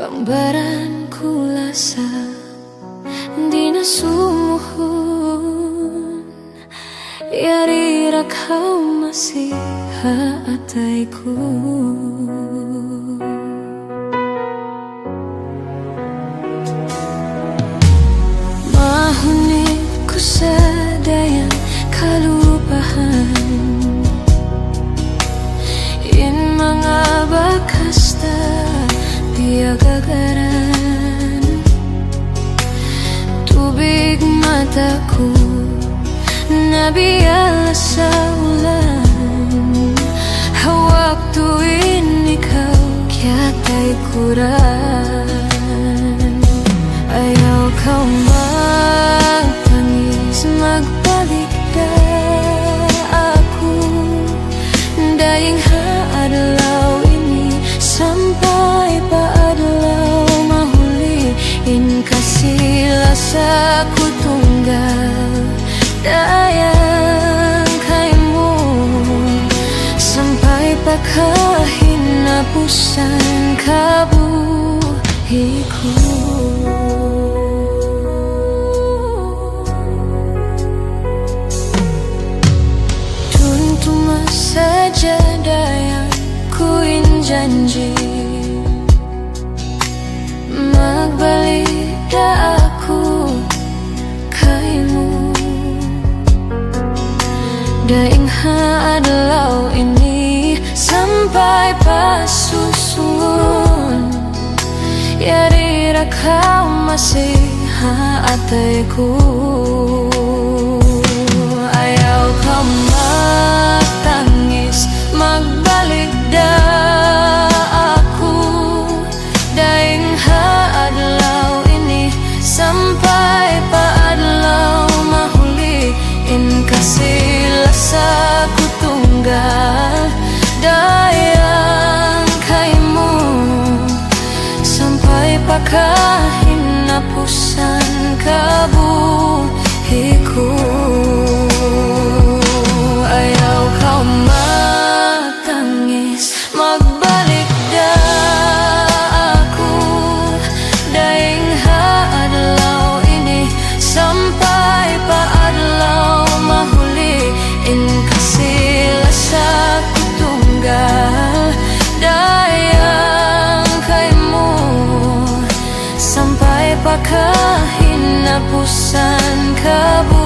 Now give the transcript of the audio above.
Pambaran kulasa di nasumuhun yari rakau masih haataiku. Mahunit ku sadayang kalupahan in mga bakasta piagagaran. Tubig mataku nabiala sa ulan, hawak tuwin ikaw kiya'y kuran. Ayaw kau magpangis, magbalik na ako. Daying haadlaw ini sampai paadlaw mahuliin kasila sa kutunggal. Dayang kaimu sampai pakahinapusan kabuhiku. Tuntuma saja dayang kuin janji, magbalik da aku kaimu. Daing haadlaw ini sampai pasusun yari rakau masih haataiku. Ayaw kau matangis, magbalik da aku. Daing haadlaw ini sampai paadlaw mahuliin kasila sa kutunggal. Dayang kaimu sampai pakahinapusan kabuhiku. Ayaw kau matangis, magbalik da aku. Daing haadlaw ini sampai paadlaw mahuliin kasila sa kutunggal. Dayang kaimu sampai pakahinapusan kabuhiku.